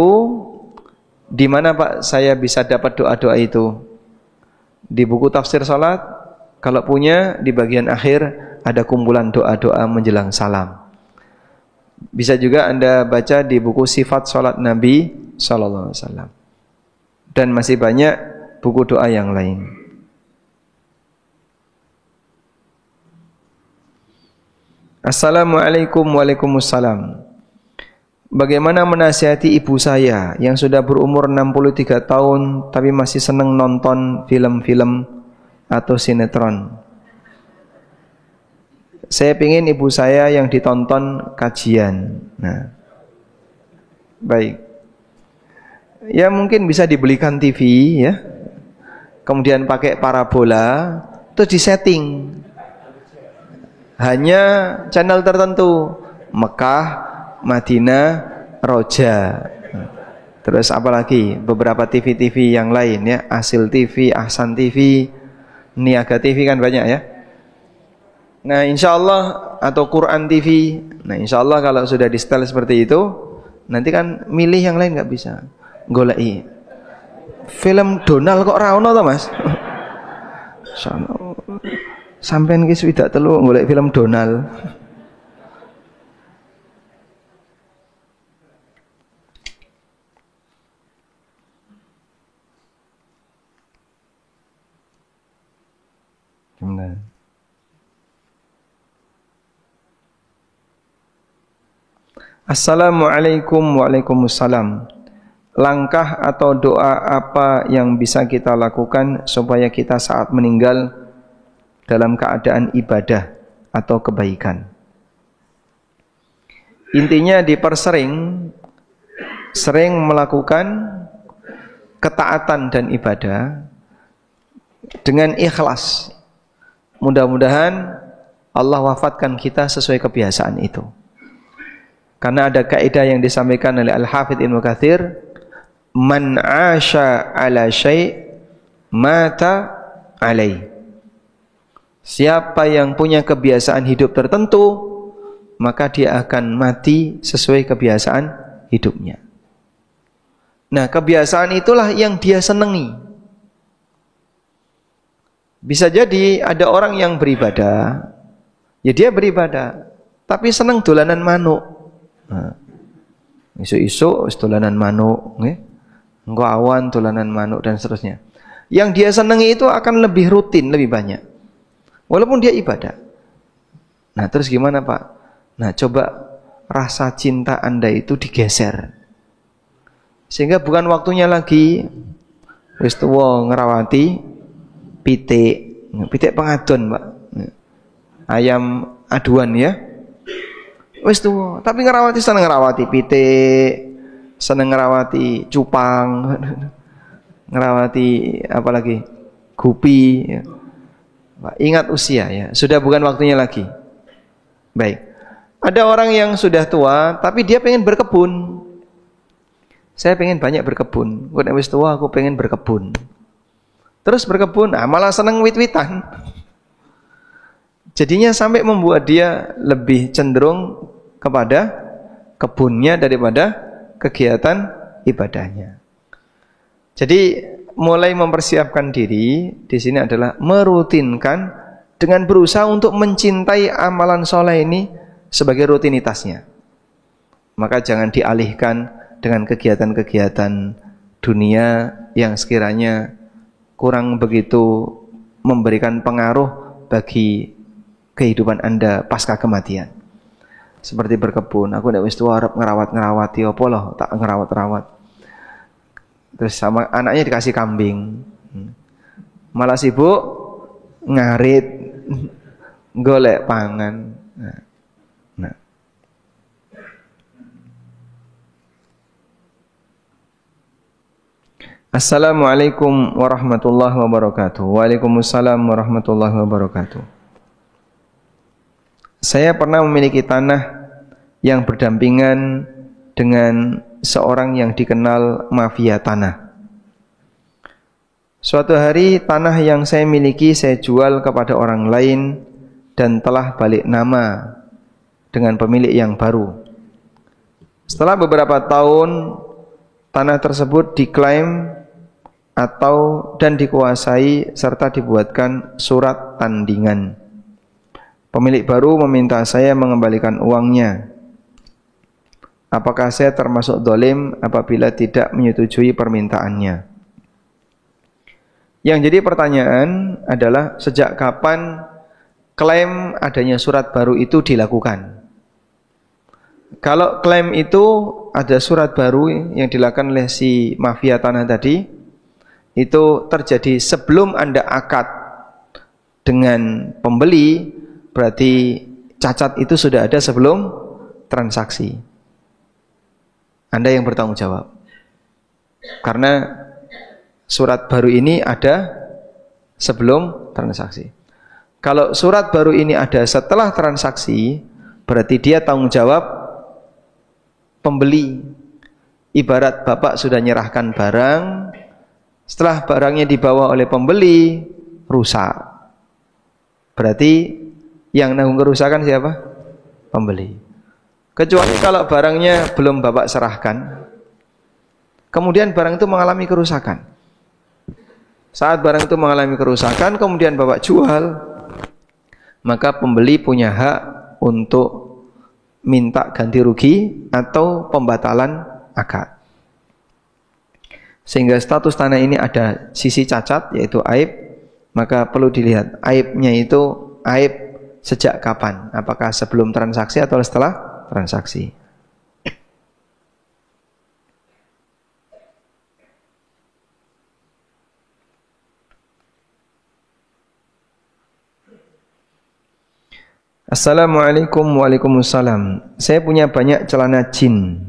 Di mana Pak saya bisa dapat doa-doa itu? Di buku tafsir salat. Kalau punya, di bagian akhir ada kumpulan doa-doa menjelang salam. Bisa juga Anda baca di buku sifat salat Nabi sallallahu alaihi wasallam. Dan masih banyak buku doa yang lain. Assalamualaikum. Waalaikumsalam. Bagaimana menasihati ibu saya yang sudah berumur 63 tahun tapi masih senang nonton film-film atau sinetron? Saya ingin ibu saya yang ditonton kajian. Nah, baik. Ya mungkin bisa dibelikan TV ya. Kemudian pakai parabola, terus disetting. Hanya channel tertentu, Mekah, Madinah, Roja. Terus apalagi beberapa TV-TV yang lain ya, Asil TV, Ahsan TV, Niaga TV kan banyak ya. Nah insya Allah, atau Quran TV. Nah insya Allah kalau sudah di setel seperti itu, nanti kan milih yang lain nggak bisa. Golei film Donald kok ra ono to Mas? Sampeyan ki swidak telu golek film Donald. Gimana? Assalamualaikum. Waalaikumsalam. Langkah atau doa apa yang bisa kita lakukan supaya kita saat meninggal dalam keadaan ibadah atau kebaikan? Intinya dipersering, sering melakukan ketaatan dan ibadah dengan ikhlas. Mudah-mudahan Allah wafatkan kita sesuai kebiasaan itu. Karena ada kaidah yang disampaikan oleh Al-Hafidz Ibnu Katsir, man 'asha 'ala syai' mata 'alai. Siapa yang punya kebiasaan hidup tertentu, maka dia akan mati sesuai kebiasaan hidupnya. Nah, kebiasaan itulah yang dia senangi. Bisa jadi ada orang yang beribadah, ya dia beribadah, tapi senang dolanan manuk. Nah, isu-isu dolanan manuk, engko awan dolanan manuk dan seterusnya. Yang dia senangi itu akan lebih rutin, lebih banyak. Walaupun dia ibadah. Nah terus gimana Pak? Nah coba rasa cinta Anda itu digeser. Sehingga bukan waktunya lagi wis tuwa ngerawati pitik pengadon Pak. Ayam aduan ya. Wis tuwa, tapi seneng ngerawati pitik, seneng ngerawati cupang, ngerawati apalagi gupi ya. Ingat usia ya, sudah bukan waktunya lagi. Baik. Ada orang yang sudah tua, tapi dia pengen berkebun. Saya pengen banyak berkebun. Gue wis tua, aku pengen berkebun. Terus berkebun, malah seneng wit-witan. Jadinya sampai membuat dia lebih cenderung kepada kebunnya daripada kegiatan ibadahnya. Jadi mulai mempersiapkan diri di sini adalah merutinkan dengan berusaha untuk mencintai amalan soleh ini sebagai rutinitasnya. Maka jangan dialihkan dengan kegiatan-kegiatan dunia yang sekiranya kurang begitu memberikan pengaruh bagi kehidupan Anda pasca kematian. Seperti berkebun, aku ndak wis tua arep ngerawat-ngerawati apa loh, tak ngerawat-rawat. Terus sama anaknya dikasih kambing. Malah sibuk ngarit, golek pangan. Nah. Assalamualaikum warahmatullahi wabarakatuh. Waalaikumsalam warahmatullahi wabarakatuh. Saya pernah memiliki tanah yang berdampingan dengan seorang yang dikenal mafia tanah. Suatu hari tanah yang saya miliki saya jual kepada orang lain dan telah balik nama dengan pemilik yang baru. Setelah beberapa tahun tanah tersebut diklaim dan dikuasai serta dibuatkan surat tandingan. Pemilik baru meminta saya mengembalikan uangnya. Apakah saya termasuk dolim apabila tidak menyetujui permintaannya? Yang jadi pertanyaan adalah sejak kapan klaim adanya surat baru itu dilakukan? Kalau klaim itu ada surat baru yang dilakukan oleh si mafia tanah tadi, itu terjadi sebelum Anda akad dengan pembeli, berarti cacat itu sudah ada sebelum transaksi. Anda yang bertanggung jawab. Karena surat baru ini ada sebelum transaksi. Kalau surat baru ini ada setelah transaksi, berarti dia tanggung jawab pembeli. Ibarat Bapak sudah nyerahkan barang, setelah barangnya dibawa oleh pembeli, rusak. Berarti yang nanggung kerusakan siapa? Pembeli. Kecuali kalau barangnya belum Bapak serahkan, kemudian barang itu mengalami kerusakan. Saat barang itu mengalami kerusakan, kemudian Bapak jual, maka pembeli punya hak untuk minta ganti rugi atau pembatalan akad. Sehingga status tanah ini ada sisi cacat, yaitu aib, maka perlu dilihat aibnya itu aib sejak kapan, apakah sebelum transaksi atau setelah transaksi. Assalamualaikum. Waalaikumsalam. Saya punya banyak celana jin.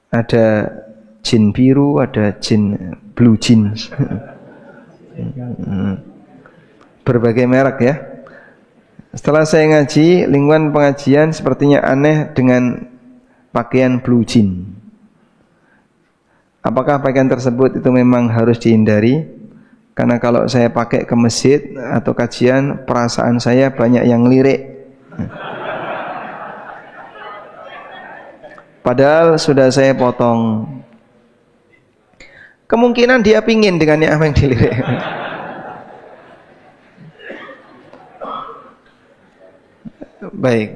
Ada jin biru, ada jin blue jin. Berbagai merek ya. Setelah saya ngaji, lingkungan pengajian sepertinya aneh dengan pakaian blue jean. Apakah pakaian tersebut itu memang harus dihindari? Karena kalau saya pakai ke masjid atau kajian, perasaan saya banyak yang lirik. Padahal sudah saya potong. Kemungkinan dia pingin dengan apa yang dilirik. Baik.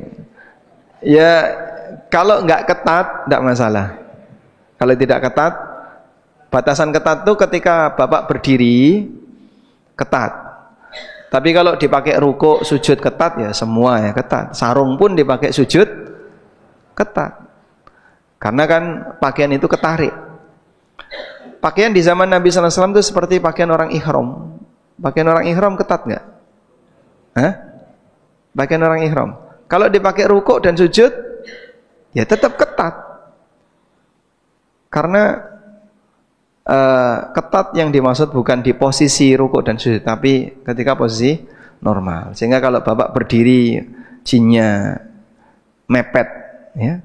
Ya, kalau nggak ketat, tidak masalah. Kalau tidak ketat, batasan ketat itu ketika Bapak berdiri, ketat. Tapi kalau dipakai rukuk, sujud ketat, ya semua ya ketat. Sarung pun dipakai sujud, ketat. Karena kan pakaian itu ketarik. Pakaian di zaman Nabi sallallahu alaihi wasallam itu seperti pakaian orang ihram. Pakaian orang ihram ketat nggak? Hah? Pakaian orang ihram. Kalau dipakai rukuk dan sujud, ya tetap ketat. Karena ketat yang dimaksud bukan di posisi rukuk dan sujud, tapi ketika posisi normal. Sehingga kalau Bapak berdiri jinnya mepet, ya.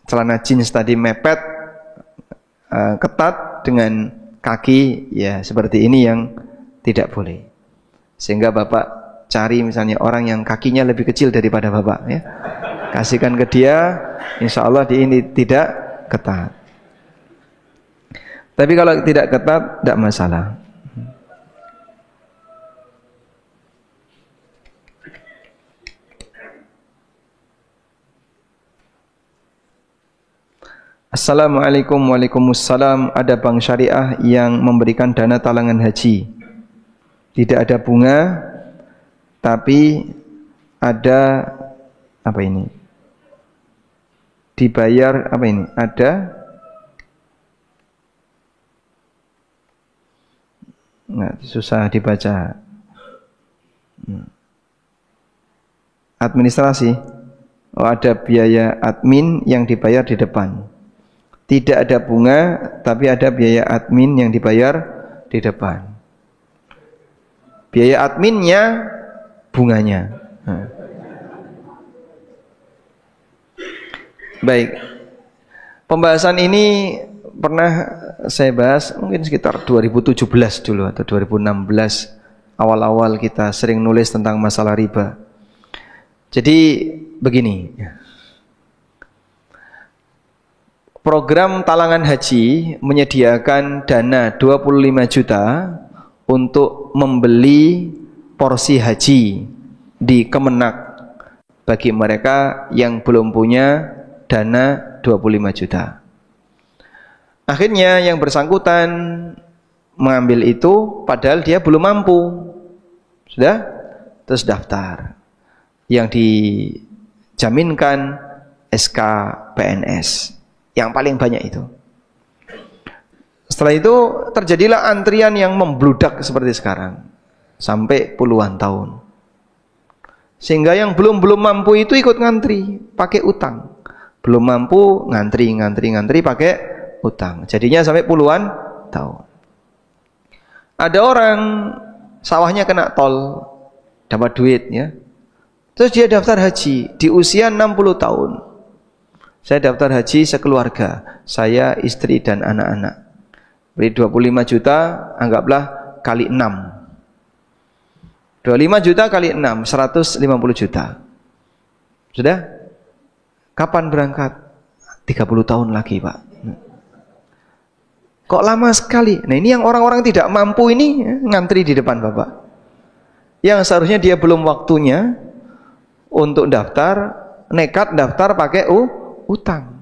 Celana jeans tadi mepet, ketat dengan kaki, ya seperti ini yang tidak boleh. Sehingga Bapak cari misalnya orang yang kakinya lebih kecil daripada Bapak, ya. Kasihkan ke dia, insya Allah dia ini tidak ketat. Tapi kalau tidak ketat, tidak masalah. Assalamualaikum. Waalaikumsalam. Ada bank syariah yang memberikan dana talangan haji. Tidak ada bunga, tapi ada apa ini? Dibayar apa ini? Ada nggak, susah dibaca. Administrasi. Oh, ada biaya admin yang dibayar di depan. Tidak ada bunga, tapi ada biaya admin yang dibayar di depan. Biaya adminnya, bunganya. Baik, pembahasan ini pernah saya bahas mungkin sekitar 2017 dulu atau 2016, awal-awal kita sering nulis tentang masalah riba. Jadi begini, program talangan haji menyediakan dana 25 juta untuk membeli porsi haji di Kemenak bagi mereka yang belum punya dana 25 juta. Akhirnya yang bersangkutan mengambil itu padahal dia belum mampu. Sudah? Terus daftar. Yang dijaminkan SK PNS. Yang paling banyak itu. Setelah itu terjadilah antrian yang membludak seperti sekarang. Sampai puluhan tahun. Sehingga yang belum mampu itu ikut ngantri. Pakai utang. Belum mampu ngantri pakai utang. Jadinya sampai puluhan tahun. Ada orang sawahnya kena tol, dapat duit, ya. Terus dia daftar haji di usia 60 tahun. Saya daftar haji sekeluarga, saya, istri dan anak-anak. Beri 25 juta, anggaplah kali 6. 25 juta kali 6, 150 juta. Sudah? Kapan berangkat? 30 tahun lagi, Pak. Kok lama sekali? Nah, ini yang orang-orang tidak mampu ini ngantri di depan Bapak. Yang seharusnya dia belum waktunya untuk daftar, nekat daftar pakai utang.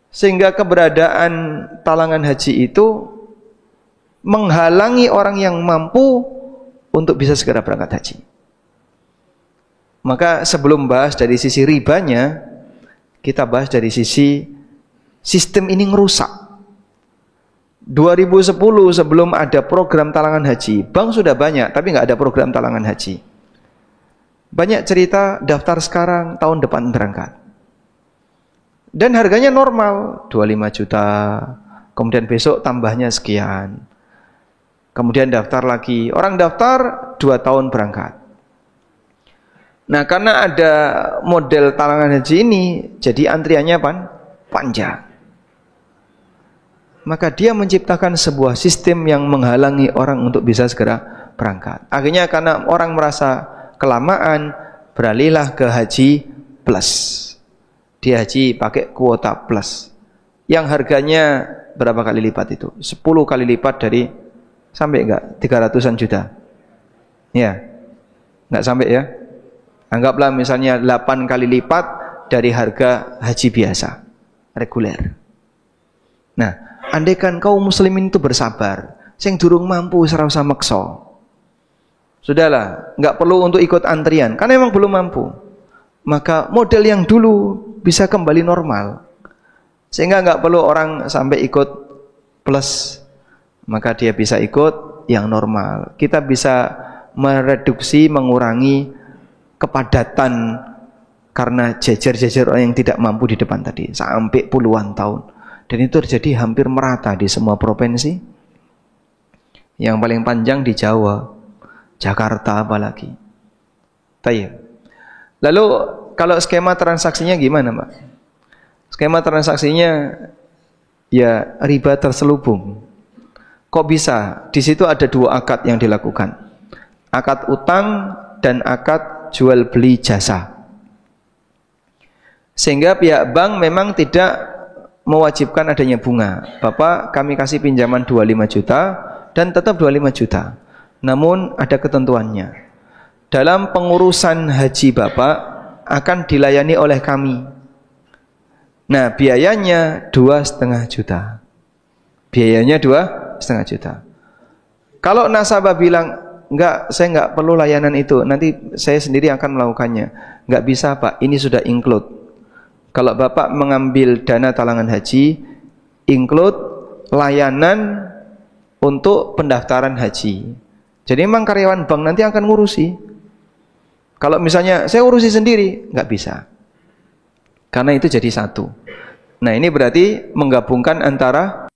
Sehingga keberadaan talangan haji itu menghalangi orang yang mampu untuk bisa segera berangkat haji. Maka sebelum bahas dari sisi ribanya, kita bahas dari sisi sistem ini ngerusak. 2010 sebelum ada program talangan haji, bank sudah banyak tapi nggak ada program talangan haji. Banyak cerita daftar sekarang, tahun depan berangkat. Dan harganya normal, 25 juta. Kemudian besok tambahnya sekian. Kemudian daftar lagi. Orang daftar 2 tahun berangkat. Nah, karena ada model talangan haji ini, jadi antriannya panjang. Maka dia menciptakan sebuah sistem yang menghalangi orang untuk bisa segera berangkat. Akhirnya karena orang merasa kelamaan, beralihlah ke haji plus. Dia haji pakai kuota plus. Yang harganya berapa kali lipat itu? 10 kali lipat dari, sampai enggak? 300-an juta. Ya. Enggak sampai ya? Anggaplah misalnya 8 kali lipat dari harga haji biasa, reguler. Nah, andaikan kaum muslimin itu bersabar, sing durung mampu ora usah maksa. Sudahlah, enggak perlu untuk ikut antrian, karena memang belum mampu. Maka model yang dulu bisa kembali normal. Sehingga enggak perlu orang sampai ikut plus, maka dia bisa ikut yang normal. Kita bisa mereduksi, mengurangi kepadatan karena jejer-jejer orang yang tidak mampu di depan tadi sampai puluhan tahun, dan itu terjadi hampir merata di semua provinsi. Yang paling panjang di Jawa, Jakarta apalagi. Tayyib. Lalu kalau skema transaksinya gimana, Pak? Skema transaksinya ya riba terselubung. Kok bisa? Di situ ada dua akad yang dilakukan. Akad utang dan akad jual beli jasa. Sehingga pihak bank memang tidak mewajibkan adanya bunga. Bapak, kami kasih pinjaman 25 juta dan tetap 25 juta. Namun ada ketentuannya. Dalam pengurusan haji Bapak akan dilayani oleh kami. Nah, biayanya 2,5 juta. Biayanya 2,5 juta. Kalau nasabah bilang, enggak, saya enggak perlu layanan itu, nanti saya sendiri akan melakukannya. Enggak bisa, Pak, ini sudah include. Kalau Bapak mengambil dana talangan haji, include layanan untuk pendaftaran haji. Jadi memang karyawan bank nanti akan ngurusi. Kalau misalnya saya urusi sendiri, enggak bisa. Karena itu jadi satu. Nah, ini berarti menggabungkan antara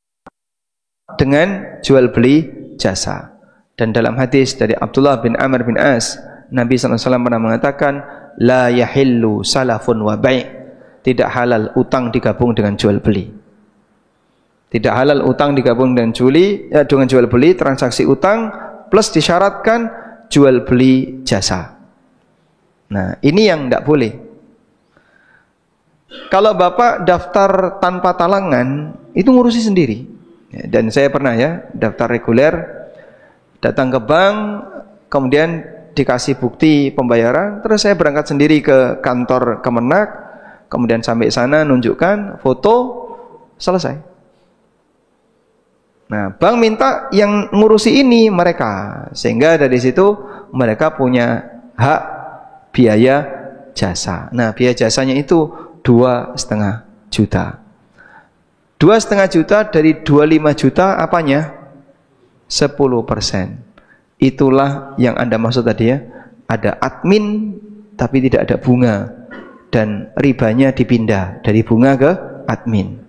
dengan jual beli jasa. Dan dalam hadis dari Abdullah bin Amr bin As, Nabi SAW pernah mengatakan, la yahillu salafun wa bai'. Tidak halal utang digabung dengan jual beli. Tidak halal utang digabung dengan jual beli, transaksi utang plus disyaratkan jual beli jasa. Nah, ini yang tidak boleh. Kalau Bapak daftar tanpa talangan, itu ngurusi sendiri. Dan saya pernah ya, daftar reguler, datang ke bank, kemudian dikasih bukti pembayaran, terus saya berangkat sendiri ke kantor Kemenak, kemudian sampai sana nunjukkan foto, selesai. Nah, bank minta yang ngurusi ini mereka, sehingga dari situ mereka punya hak biaya jasa. Nah, biaya jasanya itu 2,5 juta. 2,5 juta dari 25 juta apanya? 10%. Itulah yang Anda maksud tadi ya. Ada admin tapi tidak ada bunga. Dan ribanya dipindah dari bunga ke admin.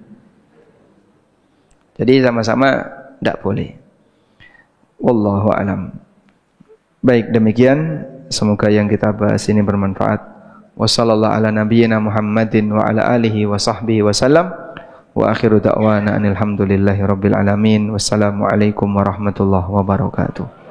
Jadi sama-sama tidak boleh. Wallahu a'lam. Baik, demikian. Semoga yang kita bahas ini bermanfaat. Wassallallahu ala nabiyyina Muhammadin wa ala alihi wa sahbihi wa sallam. Wa akhiru da'wana anil hamdulillahi rabbil alamin. Wassalamualaikum warahmatullahi wabarakatuh.